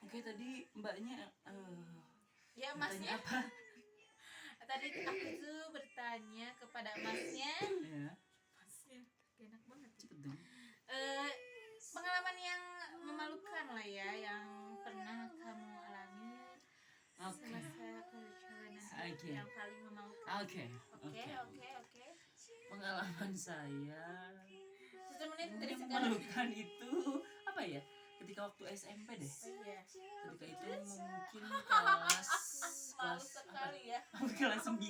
Oke, tadi mbaknya Ya bertanya masnya. apa? Tadi aku tuh bertanya kepada masnya. Ya, Masnya enak banget. cepet dong. Pengalaman yang memalukan lah ya yang pernah kamu alami Oke. semasa perjalanan Oke. yang paling memalukan. Oke. Oke. Pengalaman saya 1 menit dari yang sekarang. memalukan itu apa ya? Ketika waktu SMP deh. Oh iya. Ketika itu mungkin kelas Malu sekali ya. kelas 9.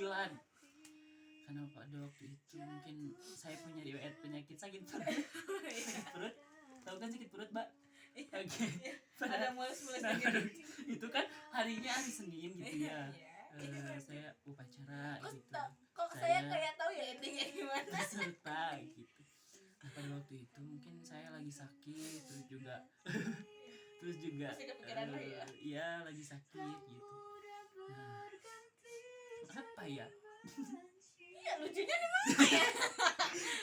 Karena pada waktu itu mungkin saya punya riwayat penyakit sakit perut. Sakit perut. Tahu kan sakit perut, Mbak? Oke. Ada mulus-mulus Nah, gitu. itu kan harinya hari Senin gitu ya. Iya. Saya upacara gitu. Kok saya kayak tahu ya endingnya gimana? Peserta gitu. Nah, pada waktu itu mungkin saya lagi sakit terus juga Masih kepikiran lagi ya? iya lagi sakit gitu. Nah, apa ya? Iya, lucunya di mana ya?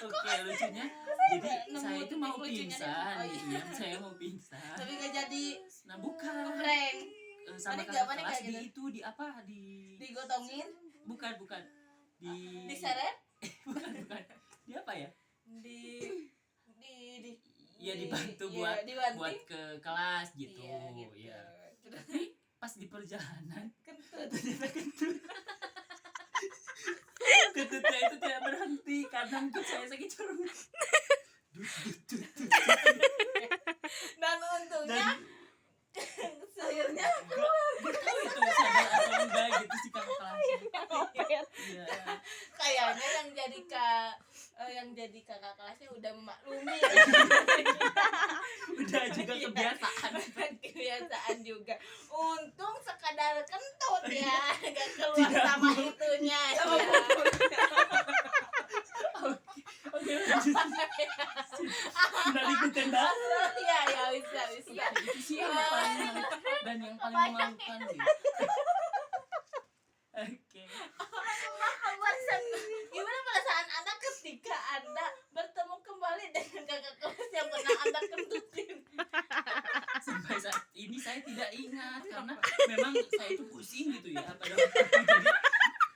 Oke, lucunya jadi saya itu mau lucunya pingsan nih? Oh, gitu iya. ya. Saya mau pingsan. Tapi nggak jadi Nah, bukan. prank. Sama Panik kakak nggak kelas gitu? di itu di apa di Digotongin? bukan di Diseret? bukan di apa ya? Di Ya dibantu iya, dibanting. buat ke kelas gitu. Iya, gitu. Ya. Terus Tapi pas di perjalanan kentut. ternyata kentutnya itu tidak berhenti karena mungkin saya sakit perut. Dan untungnya Dan sayurnya gak tahu itu sadar atau enggak gitu si kakak kelasnya. Iya. kayaknya yang jadi kakak kelasnya udah memaklumi. Udah juga kebiasaan. Kebiasaan juga. Untung sekadar kentut ya, nggak keluar Tidak, sama Bu. itunya. Ya. Oke, lanjut. Dari ikutin Mbak. Ya bisa. Ya, itu sih yang paling dan yang paling memalukan sih. Oke. Gimana perasaan Anda ketika Anda bertemu kembali dengan kakak kelas yang pernah Anda kentutin? Sampai saat ini saya tidak ingat karena memang saya itu pusing gitu ya pada waktu itu.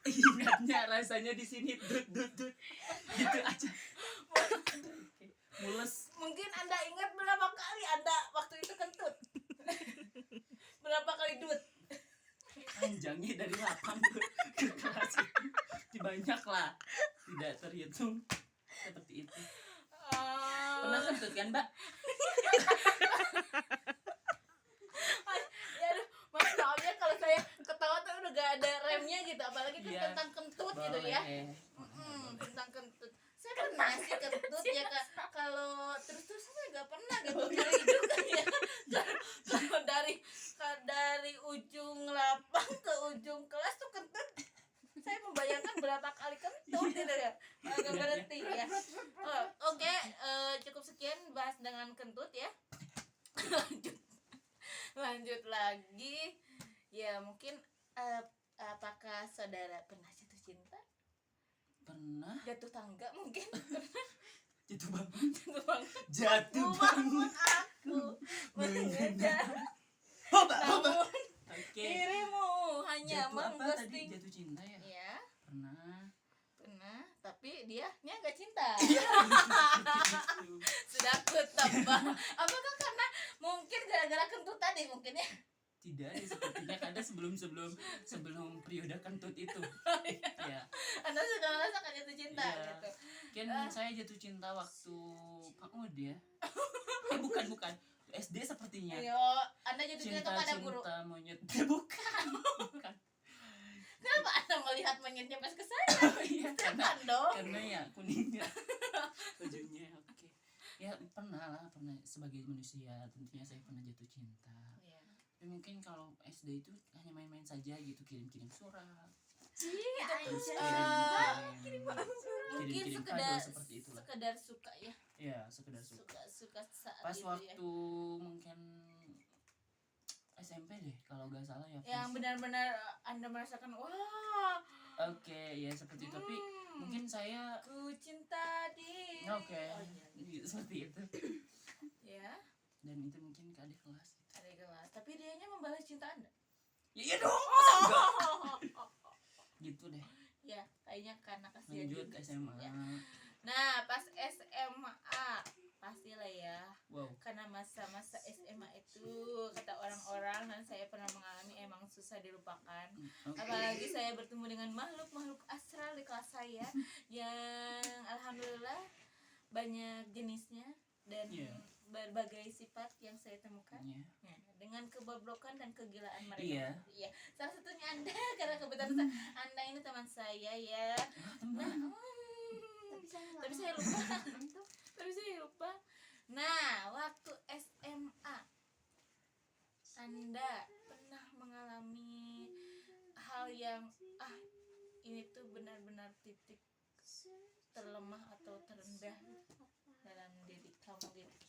Jadi ingatnya rasanya di sini dut gitu aja. Oke. Mules. Mungkin Anda ingat berapa kali Anda waktu itu kentut? Berapa kali dut? Panjangnya dari 8 ke kelas itu banyak lah, tidak terhitung seperti itu. Pernah kentut kan Mbak? Ya aduh, mas maafnya kalau saya ketawa tuh udah gak ada remnya gitu, apalagi kan Iya. tentang kentut gitu ya. Tentang kentut. Saya pernah sih kentut ya Kak. Kalau terus saya gak pernah gitu kali juga ya. Kalau dari ujung lapang ke ujung kelas tuh kentut. Saya membayangkan berapa kali kentut gitu ya. Agak berhenti ya. Oke, cukup sekian bahas dengan kentut ya. Lanjut lagi. Ya mungkin apakah saudara pernah jatuh cinta? Pernah. Jatuh tangga mungkin? Jatuh bangun. Jatuh bangun aku mengejar namun Oke. dirimu hanya Jatuh apa tadi? mengghosting. Jatuh cinta ya? Ya, Pernah. tapi dianya nggak cinta. Sudah aku tebak. Apakah karena mungkin gara-gara kentut tadi mungkin ya? Tidak, ya sepertinya karena sebelum periode kentut itu. Ya. Anda sudah merasakan jatuh cinta Iya. gitu. Kan saya jatuh cinta waktu PAUD ya. Bukan. SD sepertinya. Ayo, Anda jatuh cinta kepada guru. Cinta monyet. Bukan. Kenapa Anda melihat monyetnya pas ke saya? Iya, Jangan dong. karena ya kuningnya bajunya. Oke. Ya pernah sebagai manusia tentunya saya pernah jatuh cinta. Iya. Tapi mungkin kalau SD itu hanya main-main saja gitu, kirim surat. Terus mungkin Kirim sekedar kado seperti itulah. sekedar suka ya. Ya, sekedar suka. Suka saat Pas itu waktu ya. mungkin SMP deh kalau nggak salah ya. Yang benar-benar Anda merasakan wah. Oke, ya seperti itu. Tapi mungkin saya ku cinta di. Oke. Oh, iya. Seperti itu. Ya. Dan itu mungkin ke adik kelas. Adik kelas. Tapi dianya membalas cinta Anda? Ya iya dong, masa enggak? Gitu deh. Ya, kayaknya karena kasihan Lanjut juga ke sih, SMA. ya. Nah, pas SMA pastilah ya. Wow. Karena masa-masa SMA itu kata orang-orang dan saya pernah mengalami emang susah dilupakan. Oke. Apalagi saya bertemu dengan makhluk-makhluk astral di kelas saya yang alhamdulillah banyak jenisnya dan Iya. berbagai sifat yang saya temukan. Iya. Nah, dengan kebobrokan dan kegilaan mereka. Iya. Iya. Salah satunya Anda karena kebetulan Anda ini teman saya ya. Nah, tapi saya lupa. Tapi saya lupa. Nah, waktu SMA Anda pernah mengalami hal yang ini tuh benar-benar titik terlemah atau terendah dalam diri kamu gitu?